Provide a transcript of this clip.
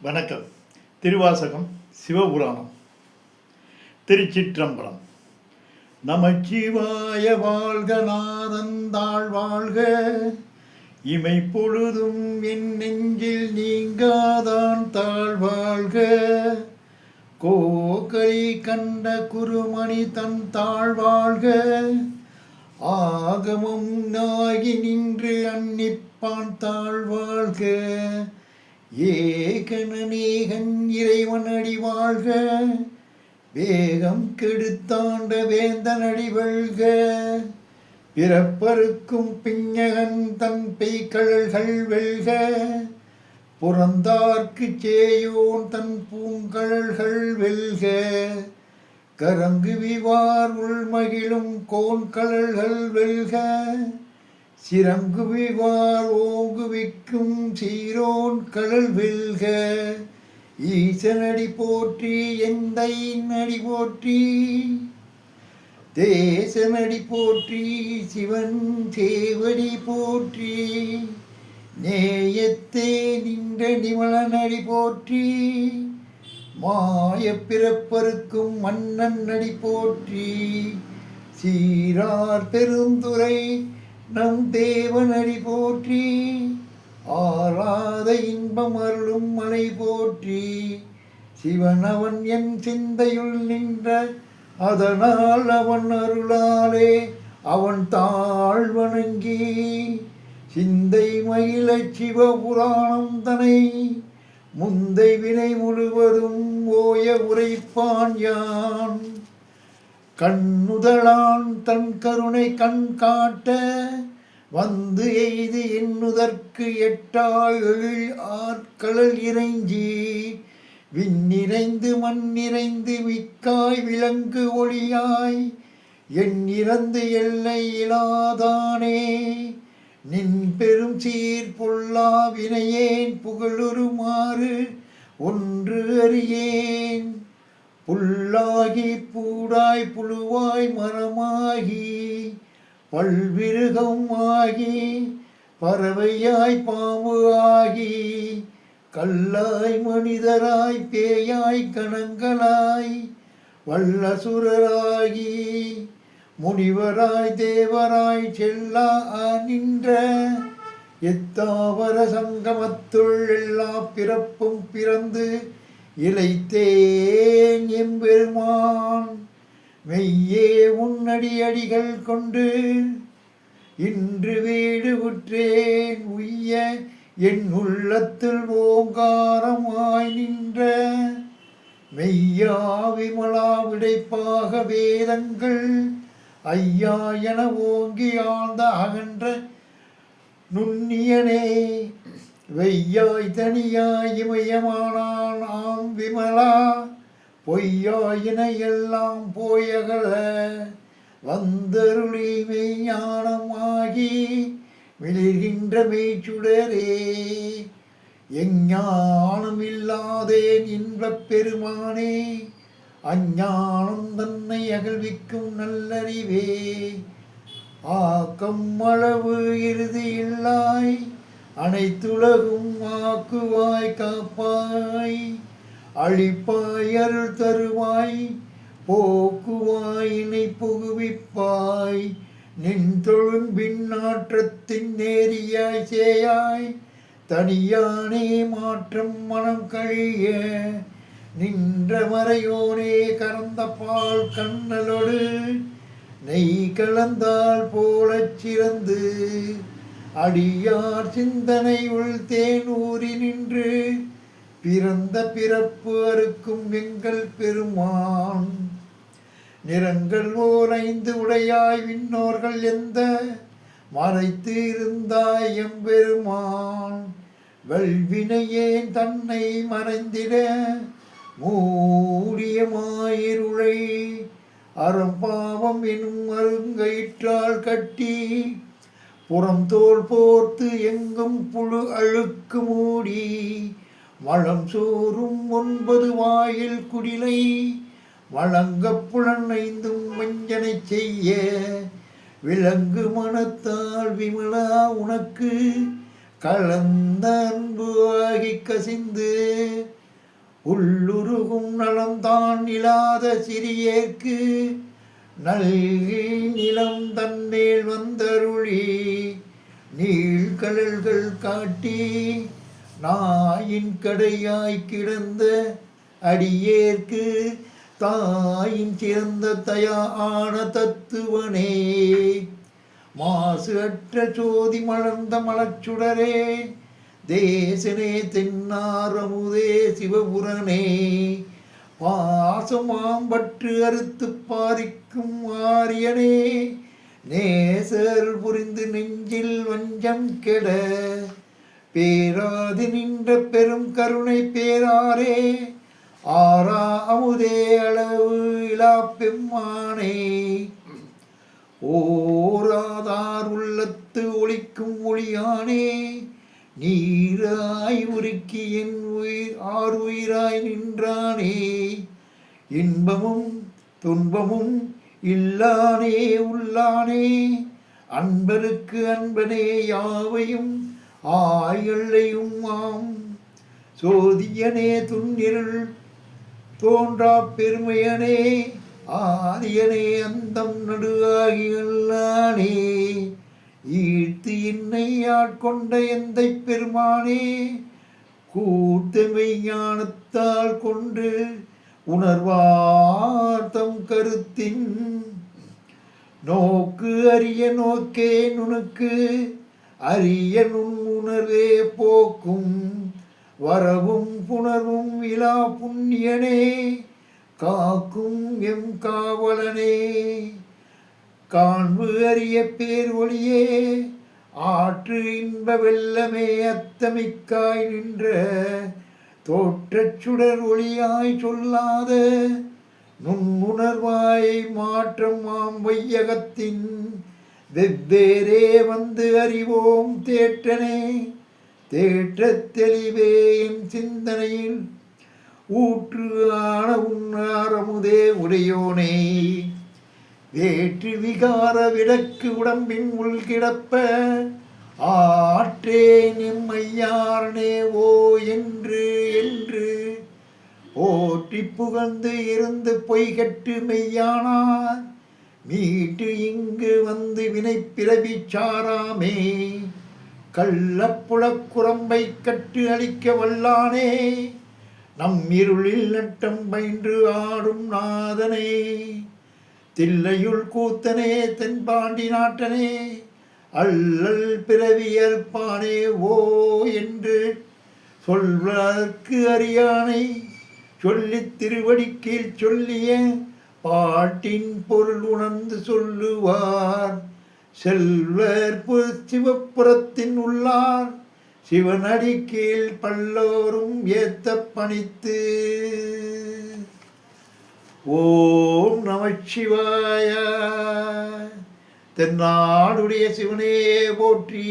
வணக்கம். திருவாசகம் சிவபுராணம். திருச்சிற்றம்பலம். நமச்சிவாய வாழ்க, நாதந்தாள் வாழ்க, இமை பொழுதும் என் நெஞ்சில் நீங்காதான் தாழ்வாழ்க, கோகலி கண்ட குருமணி தன் தாழ்வாழ்க, ஆகமம் நாகி நின்று அன்னிப்பான் தாழ்வாழ்க, ஏகனேகன் இறைவன் அடி வாழ்க, வேகம் கெடுத்தாண்ட வேந்தன் அடி வெல்க, பிறப்பருக்கும் பிஞகன் தன் பெய்கழல்கள் வெல்க, புறந்தார்க்கு சேயோன் தன் பூங்கழல்கள் வெல்க, கரங்கு விவார் உள்மகிழும் கோன்கழல்கள் வெல்க, சிறங்குவிவார் ஓங்குவிக்கும் சீரோன் கடல் வெல்க, ஈசனடி போற்றி எந்தை நடி போற்றி, தேசனடி போற்றி சிவன் சேவடி போற்றி, நேயத்தே நின்ற நிமலனடி போற்றி, மாய பிறப்பருக்கும் மன்னன் நடி போற்றி, சீரார் பெருந்துரை நம் தேவனடி போற்றி, ஆராத இன்பம் அருளும் மலை போற்றி, சிவன் அவன் என் சிந்தையுள் நின்ற அதனால் அவன் அருளாலே அவன் தாழ் வணங்கி, சிந்தை மகிழ சிவபுராணம் தனை முந்தை வினை முழுவதும் ஓய உரைப்பான் யான், கண்ணுதலான் தன் கருணை கண் காட்ட வந்து எய்து எண்ணுதற்கு எட்டாய் எழில் ஆட்களல் இறைஞ்சி, விண்ணிறைந்து மண்ணிறைந்து மிக்காய் விலங்கு ஒளியாய் எண்ணிறந்து எல்லை இலாதானே, நின் பெரும் சீர் பொல்லா வினையேன் புகழுருமாறு ஒன்று அறியேன், புல்லாகி பூடாய் புழுவாய் மரமாகி பல்விருகம் ஆகி பறவையாய் பாம்பு ஆகி, கல்லாய் மனிதராய் பேயாய் கணங்களாய் வல்லசுரராகி, முனிவராய் தேவராய் செல்லா நின்ற எத்தாவர சங்கமத்துள் எல்லா பிறப்பும் பிறந்து இளைத்தேன் எம்பெருமான், மெய்யே உன்னடியடிகள் கொண்டு இன்று வீடு உற்றேன் உய்ய, என் உள்ளத்தில் ஓங்காரமாய் நின்ற மெய்யா விமலா விடைப்பாக வேதங்கள் ஐயா என ஓங்கி ஆழ்ந்த அகன்ற நுண்ணியனே, வெய்யாய் தனியாய் இமயமானான் ஆம் விமலா, பொய்யாயின எல்லாம் போயகல வந்தருளி மெய்ஞானமாகி விளிர்கின்ற மெய்ச்சுடரே, எஞ்ஞானம் இல்லாதேன் இன்பப் பெருமானே, அஞ்ஞானம் தன்னை அகழ்விக்கும் நல்லறிவே, ஆக்கம் அளவு இறுதி இல்லாய் அனைத்துலகும் ஆக்குவாய் காப்பாய், அழிப்பாய் அருள் தருவாய் போக்குவாய் இணை புகுவிப்பாய், நின் தொழும்பின் நாற்றத்தின் நேரியாய் சேயாய் தனியானே மாற்றம் மனம் கழிய, நின்ற மறையோனே கறந்த பால் கண்ணலோடு நெய் கலந்தால் போலச் சிறந்து, அடியார் சிந்தனை உள் தேனூரி நின்று பிறந்த பிறப்பு அறுக்கும் எங்கள் பெருமான், நிறங்கள் ஓர் 5 உடையாய் விண்ணோர்கள் எந்த மறைத்து இருந்தாய் எம்பெருமான், வல்வினையேன் தன்னை மறைந்திட மூடிய மாயிருளை அறம்பாவம் எனும் அருங்கயிற்றால் கட்டி, புறம் தோல் போர்த்து எங்கும் புழு அழுக்கு மூடி, வளம் சோறும் 9 வாயில் குடிலை வழங்கப் புலன் 5 வஞ்சனை செய்ய, விலங்கு மனத்தால் விமலா உனக்கு கலந்த அன்பு ஆகி கசிந்து உள்ளுருகும் நலம்தான் இல்லாத சிறியேற்கு நல்கி நிலம் தன்மேல் வந்தருளி நீழ்கடல்கள் காட்டி நாயின் கடையாய் கிடந்த அடியேற்கு தாயின் சிறந்த தயா ஆன தத்துவனே மாசு அற்ற சோதி மலர்ந்த மலச்சுடரே தேசனே தென்னாரமுதே சிவபுரனே பாசமாம்பற்று அறுத்து பாரிக்கும் ஆரியனே நேசர் புரிந்து நெஞ்சில் வஞ்சம் கெட பேராது நின்ற பெரும் கருணை பேராரே ஆரா அமுதே அளவு இலா பெம்மானே ஓராதார் உள்ளத்து ஒளிக்கும் ஒளியானே நீராய் உருக்கி என் உயிர் ஆறுயிராய் நின்றானே இன்பமும் துன்பமும் இல்லானே உள்ளானே அன்பருக்கு அன்பனே யாவையும் ஆயல்லையும் ஆம் சோதியனே துன்னிருள் தோன்றா பெருமையனே ஆதியனே அந்தம் நடுவாகி அல்லானே ஈர்த்து என்னை ஆட்கொண்ட எந்தை பெருமானே கூர்த்தமை ஞானத்தால் கொண்டு உணர்வார்த்தம் கருத்தின் நோக்கு அரிய நோக்கே நுணுக்கு அரிய நுண் உணர்வே போக்கும் வரவும் புணர்வும் இலா புண்ணியனே காக்கும் எம் காவலனே காண்பு அறிய பேர் ஒளியே ஆற்று இன்ப வெள்ளமே அத்தமிக்காய் நின்ற தோற்றச் சுடர் ஒளியாய் சொல்லாத நுண்ணுணர்வாய் மாற்றம் ஆம் வையகத்தின் வெவ்வேறே வந்து அறிவோம் தேற்றனே தேற்றத் தெளிவே என் சிந்தனையில் ஊற்று ஆன உன்னாரமுதே உடையோனே வேற்று விகார விளக்கு உடம்பின் உள்கிடப்ப ஆற்றேன் எம்மையாரனே ஓ என்று என்று போற்றி புகழ்ந்து இருந்து பொய்கட்டு மெய்யானார் மீட்டு இங்கு வந்து வினை பிறவி சாராமே கள்ளப்புலக் குரம்பை கட்டு அளிக்க வல்லானே நம் இருளில் நட்டம் பயின்று ஆடும் நாதனே தில்லையுள் கூத்தனே தென்பாண்டி நாட்டனே அல்லல் பிறவி அற்பானே ஓ என்று சொல்வதற்கு அறியானை சொல்லித் திருவடி கீழ் சொல்லிய பாட்டின் பொருள் உணர்ந்து சொல்லுவார் செல்வர் சிவப்புறத்தின் உள்ளார் சிவனடி கீழ் பல்லோரும் ஏத்த பணித்து ஓம் நமச்சிவாய தென்னாடுடைய சிவனே போற்றி.